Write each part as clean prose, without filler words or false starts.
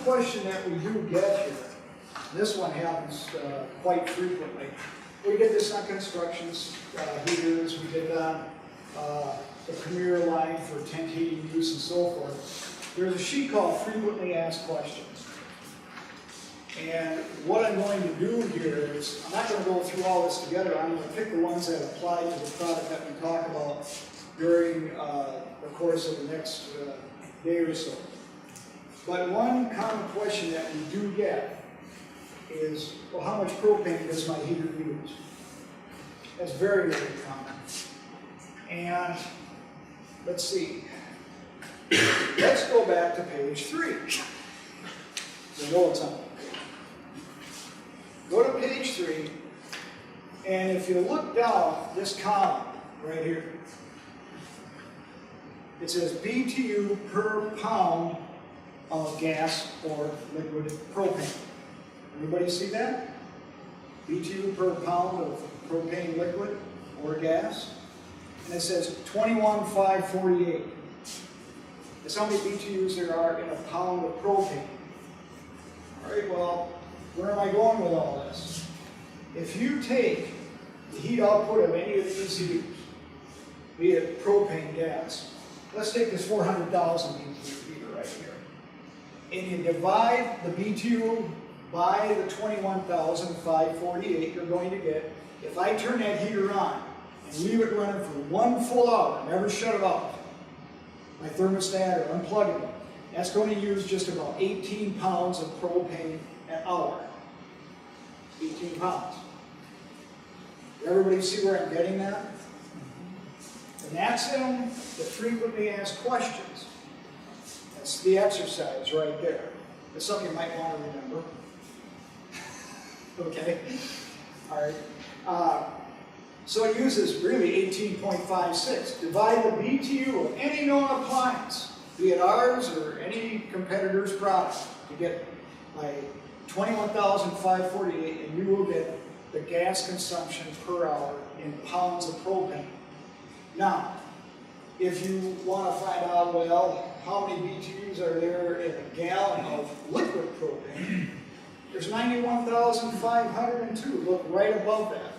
question that we do get here, this one happens quite frequently. We get this on construction heaters, we get on the Premier line for tent heating use and so forth. There's a sheet called Frequently Asked Questions. And what I'm going to do here is, I'm not going to go through all this together, I'm going to pick the ones that apply to the product that we talk about during the course of the next day or so. But one common question that we do get is, well, how much propane does my heater use? That's very, very common. And let's see. Let's go back to page 3. So know it's on the page. Go to page 3, and if you look down this column right here, it says BTU per pound of gas or liquid propane. Everybody see that? BTU per pound of propane liquid or gas. And it says 21,548. That's how many BTUs there are in a pound of propane. All right, well, where am I going with all this? If you take the heat output of any of these heaters, be it propane, gas, let's take this 400,000 BTU heater right here, and you divide the BTU by the 21,548, you're going to get, if I turn that heater on and leave it running for 1 full hour, never shut it off, my thermostat or unplugging it, that's going to use just about 18 pounds of propane an hour. 18 pounds. Everybody see where I'm getting that? And that's in the frequently asked questions. That's the exercise right there. That's something you might want to remember. Okay? All right. So it uses really 18.56. Divide the BTU of any known appliance, be it ours or any competitor's product, to get my 21,548, and you will get the gas consumption per hour in pounds of propane. Now, if you want to find out, well, how many BTUs are there in a gallon of liquid propane, there's 91,502. Look right above that.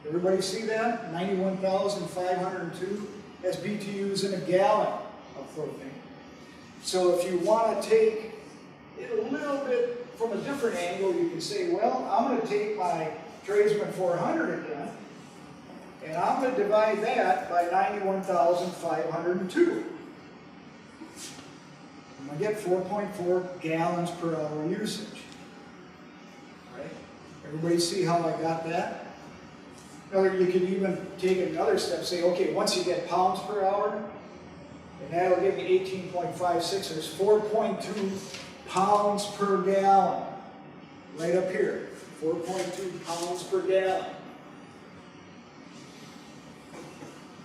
Everybody see that? 91,502 as BTUs in a gallon of propane. So if you want to take it a little bit from a different angle, you can say, well, I'm going to take my Tradesman 400 again, and I'm going to divide that by 91,502. I'm going to get 4.4 gallons per hour usage. Right? Everybody see how I got that? Or you can even take another step, say, okay, once you get pounds per hour, and that'll give me 18.56, there's 4.2 pounds per gallon. Right up here, 4.2 pounds per gallon.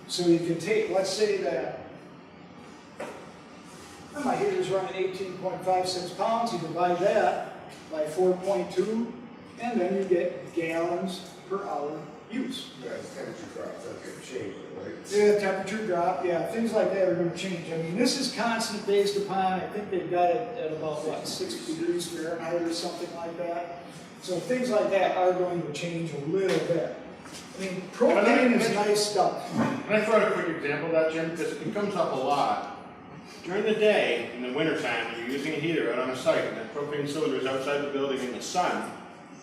So you can take, let's say that my heater's running 18.56 pounds, you divide that by 4.2, and then you get gallons per hour use. Yeah, temperature drops, that's going to change it, right? Yeah, temperature drop, yeah, things like that are going to change. I mean, this is constant based upon, I think they've got it at about, what, 60 degrees Fahrenheit or something like that. So things like that are going to change a little bit. I mean, propane is nice stuff. Can I throw out a quick example of that, Jim? Because it comes up a lot. During the day, in the wintertime, when you're using a heater out on a site and that propane cylinder is outside the building in the sun,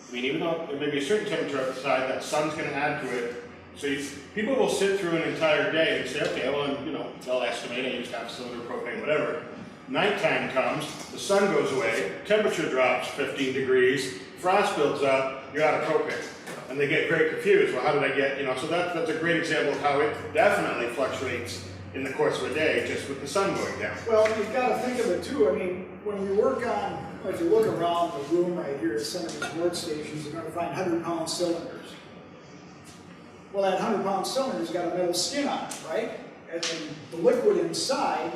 I mean, even though there may be a certain temperature outside, that sun's going to add to it. So people will sit through an entire day and say, okay, well, they'll estimate, I used half a cylinder of propane, whatever. Nighttime comes, the sun goes away, temperature drops 15 degrees, frost builds up, you're out of propane. And they get very confused. Well, how did I get, so that's a great example of how it definitely fluctuates in the course of a day, just with the sun going down. Well, you've got to think of it too. I mean, when we work on, if you look around the room right here at some of these workstations, you're going to find 100-pound cylinders. Well, that 100-pound cylinder's got a metal skin on it, right? And then the liquid inside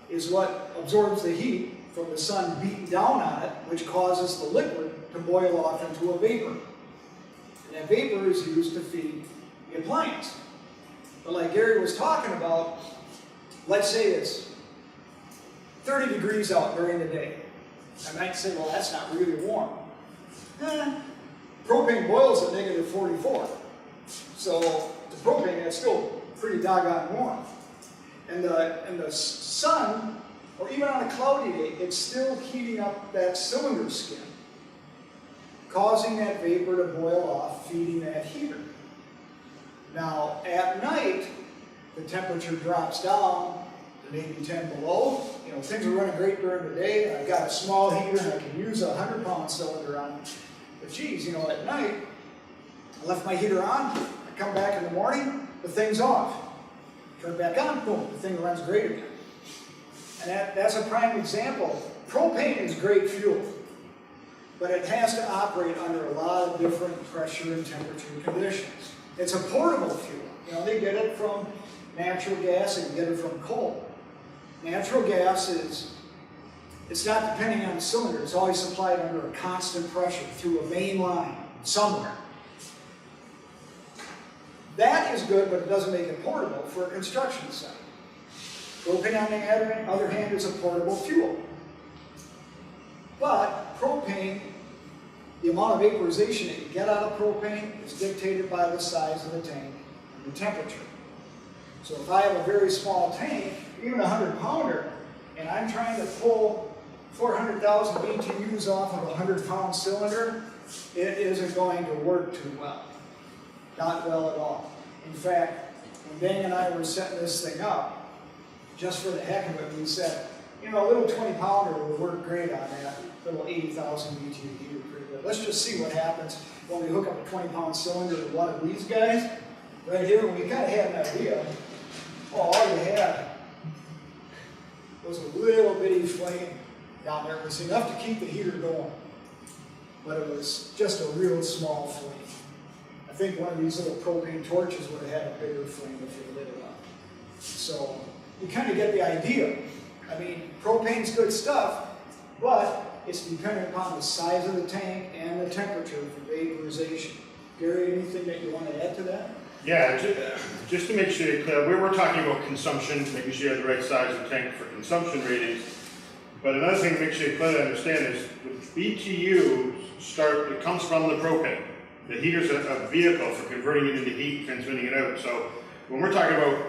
is what absorbs the heat from the sun beating down on it, which causes the liquid to boil off into a vapor. And that vapor is used to feed the appliance. But like Gary was talking about, let's say it's 30 degrees out during the day. I might say, well, that's not really warm. Propane boils at negative 44. So the propane, that's still pretty doggone warm. And the sun, or even on a cloudy day, it's still heating up that cylinder skin, causing that vapor to boil off, feeding that heater. Now, at night, the temperature drops down to maybe 10 below. You know, things are running great during the day. I've got a small heater and I can use a 100-pound cylinder on it. But geez, you know, at night, I left my heater on, I come back in the morning, the thing's off. Turn it back on, boom, the thing runs great again. And that's a prime example. Propane is great fuel, but it has to operate under a lot of different pressure and temperature conditions. It's a portable fuel. You know, they get it from natural gas, they can get it from coal. Natural gas it's not depending on the cylinder, it's always supplied under a constant pressure through a main line somewhere. That is good, but it doesn't make it portable for a construction site. Propane, on the other hand, is a portable fuel. But propane, the amount of vaporization that you get out of propane is dictated by the size of the tank and the temperature. So if I have a very small tank, even a 100-pounder, and I'm trying to pull 400,000 BTUs off of a 100-pound cylinder, it isn't going to work too well. Not well at all. In fact, when Bang and I were setting this thing up, just for the heck of it, we said, you know, a little 20-pounder would work great on that little 80,000 BTU heater pretty good. Let's just see what happens when we hook up a 20-pound cylinder to one of these guys. Right here, we kind of had an idea. Oh, all you had was a little bitty flame down there. It was enough to keep the heater going, but it was just a real small flame. I think one of these little propane torches would have had a bigger flame if you lit it up. So you kind of get the idea. I mean, propane's good stuff, but it's dependent upon the size of the tank and the temperature for vaporization. Gary, anything that you want to add to that? Yeah, just to make sure you're clear, we're talking about consumption, making sure you have the right size of tank for consumption ratings. But another thing to make sure you clearly understand is the BTU it comes from the propane. The heater's a vehicle for converting it into heat, transmitting it out. So when we're talking about,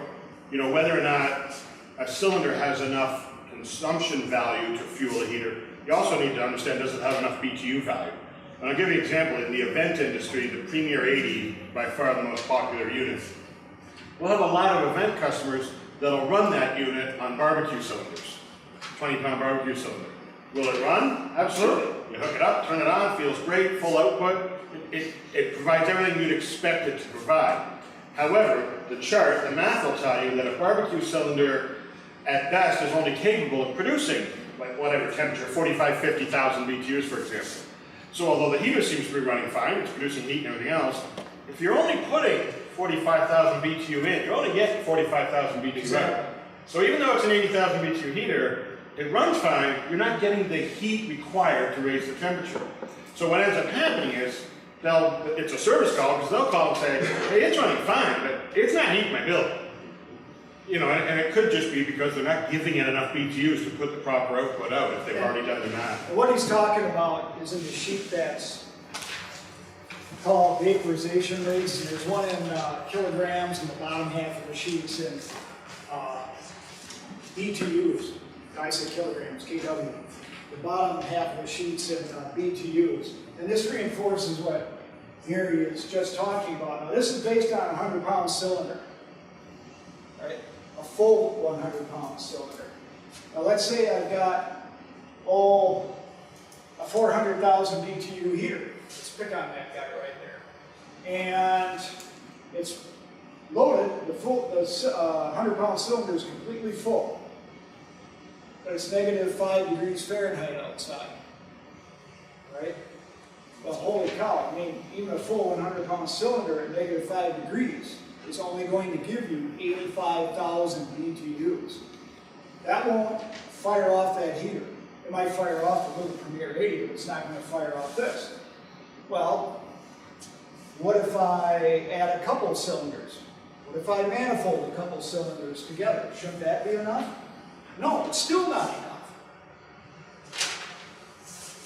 you know, whether or not a cylinder has enough consumption value to fuel a heater, you also need to understand, does it have enough BTU value? And I'll give you an example. In the event industry, the Premier 80, by far the most popular unit, we'll have a lot of event customers that'll run that unit on barbecue cylinders, 20-pound barbecue cylinder. Will it run? Absolutely. You hook it up, turn it on, feels great, full output. It provides everything you'd expect it to provide. However, the math will tell you that a barbecue cylinder, at best, is only capable of producing, like whatever temperature, 45, 50,000 BTUs, for example. So although the heater seems to be running fine, it's producing heat and everything else, if you're only putting 45,000 BTU in, you're only getting 45,000 BTU out. So even though it's an 80,000 BTU heater, it runs fine, you're not getting the heat required to raise the temperature. So what ends up happening is, it's a service call, because they'll call and say, hey, it's running fine, but it's not heating my building. You know, and it could just be because they're not giving it enough BTUs to put the proper output out if they've already done the math. What he's talking about is in the sheet that's called Vaporization Race, and there's one in kilograms, and the bottom half of the sheet's in BTUs. I say kilograms, KW. The bottom half of the sheet's in BTUs. And this reinforces what Gary is just talking about. Now, this is based on a 100-pound cylinder, right? A full 100-pound cylinder. Now, let's say I've got, a 400,000 BTU heater. Let's pick on that guy right there. And it's loaded, the 100-pound cylinder is completely full. But it's negative 5 degrees Fahrenheit outside, right? Well, holy cow, I mean, even a full 100-pound cylinder at negative 5 degrees is only going to give you 85,000 BTUs. That won't fire off that heater. It might fire off the little Premier 80, but it's not going to fire off this. Well, what if I add a couple cylinders? What if I manifold a couple cylinders together? Shouldn't that be enough? No, it's still not enough.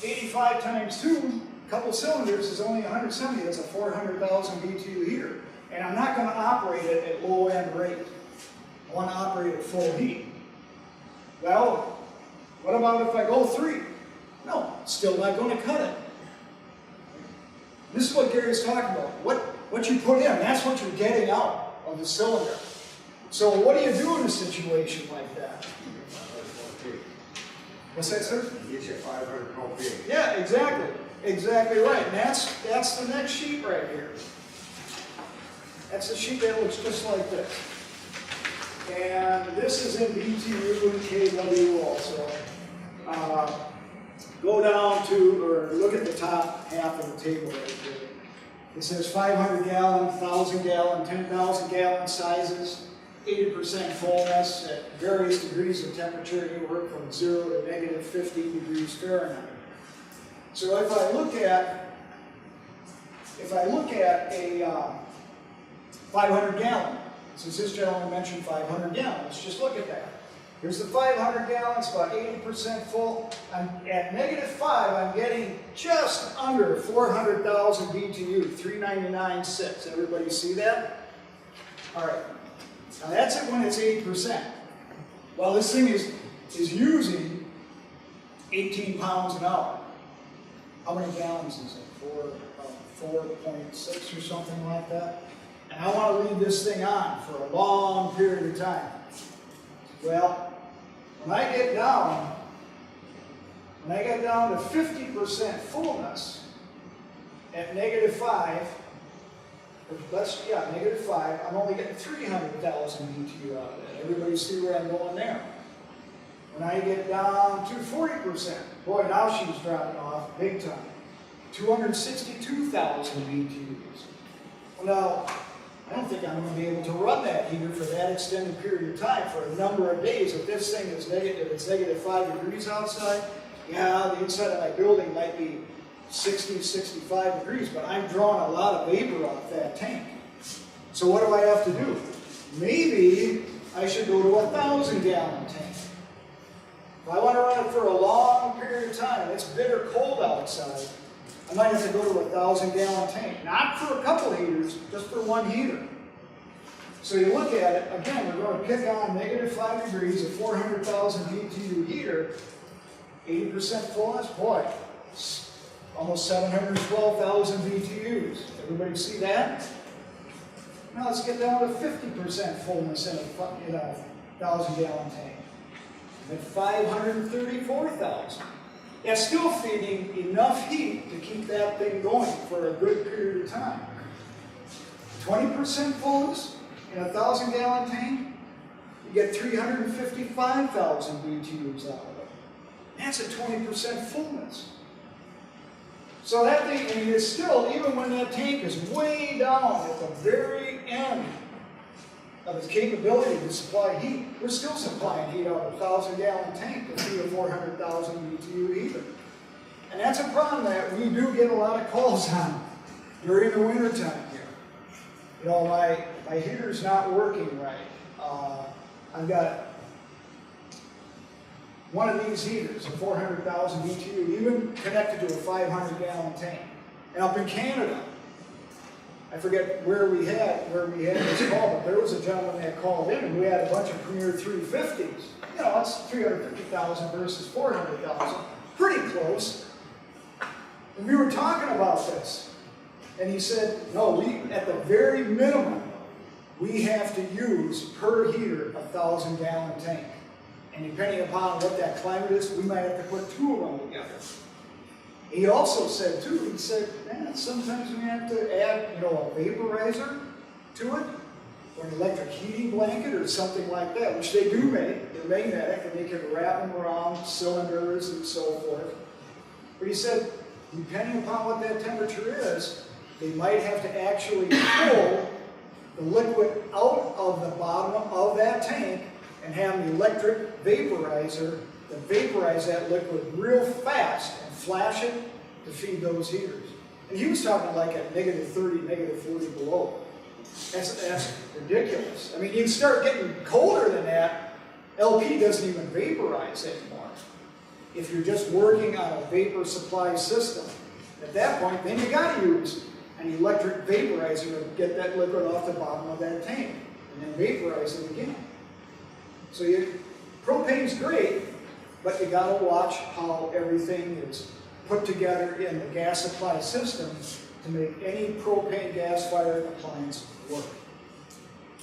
85 times 2, couple cylinders is only 170. That's a 400,000 BTU heater. And I'm not going to operate it at low end rate. I want to operate at full heat. Well, what about if I go 3? No, still not going to cut it. This is what Gary's talking about. What you put in, that's what you're getting out of the cylinder. So what do you do in a situation like that? What's that, sir? Get you 500 propane. Yeah, exactly. Exactly right. And that's the next sheet right here. That's a sheet that looks just like this. And this is in BTU and KW also. Go down to, or look at the top half of the table right there. It says 500 gallon, 1,000 gallon, 10,000 gallon sizes, 80% fullness at various degrees of temperature, anywhere from 0 to negative 50 degrees Fahrenheit. So if I look at a 500 gallon, since this gentleman mentioned 500 gallons, let's just look at that. Here's the 500 gallons, about 80% full. At -5, I'm getting just under 400,000 BTU, 399.6. Everybody see that? All right. Now that's it when it's 80%. Well, this thing is using 18 pounds an hour. How many gallons is it? 4.6 or something like that. And I want to leave this thing on for a long period of time. Well, when I get down to 50% fullness at -5, -5, I'm only getting 300,000 BTU out of that. Everybody see where I'm going there? When I get down to 40%, boy, now she's dropping off big time. 262,000 BTUs. Well, now, I don't think I'm going to be able to run that heater for that extended period of time for a number of days. If this thing is negative, if it's -5 degrees outside, yeah, the inside of my building might be 60, 65 degrees, but I'm drawing a lot of vapor off that tank. So what do I have to do? Maybe I should go to a 1,000 gallon tank. If I want to run it for a long period of time, it's bitter cold outside, I might have to go to a 1,000 gallon tank. Not for a couple heaters, just for one heater. So you look at it, again, we're going to pick on -5 degrees, a 400,000 BTU heater, 80% fullness, boy, almost 712,000 BTUs. Everybody see that? Now let's get down to 50% fullness in a 1,000 gallon tank. At 534,000. That's still feeding enough heat to keep that thing going for a good period of time. 20% fullness in a 1,000 gallon tank, you get 355,000 BTUs out of it. That's a 20% fullness. So that thing, I mean, it's still, even when that tank is way down at the very end of its capability to supply heat, we're still supplying heat out of a 1,000 gallon tank to feed a 400,000 BTU heater. And that's a problem that we do get a lot of calls on during the winter time here. You know, my heater's not working right. I've got one of these heaters, a 400,000 BTU, even connected to a 500 gallon tank. And up in Canada, I forget where we had this call, but there was a gentleman that called in and we had a bunch of Premier 350s. You know, it's 350,000 versus 400,000. Pretty close. And we were talking about this. And he said, no, at the very minimum, we have to use per heater a 1,000 gallon tank. And depending upon what that climate is, we might have to put 2 of them together. He also said too, he said, man, sometimes we have to add, you know, a vaporizer to it, or an electric heating blanket or something like that, which they do make. They're magnetic and they can wrap them around cylinders and so forth. But he said, depending upon what that temperature is, they might have to actually pull the liquid out of the bottom of that tank and have an electric vaporizer to vaporize that liquid real fast and flash it to feed those heaters. And he was talking like at -30, -40 below. That's ridiculous. I mean, you start getting colder than that, LP doesn't even vaporize anymore. If you're just working on a vapor supply system, at that point, then you gotta use an electric vaporizer to get that liquid off the bottom of that tank, and then vaporize it again. So propane's great, but you gotta watch how everything is put together in the gas supply system to make any propane gas-fired appliance work.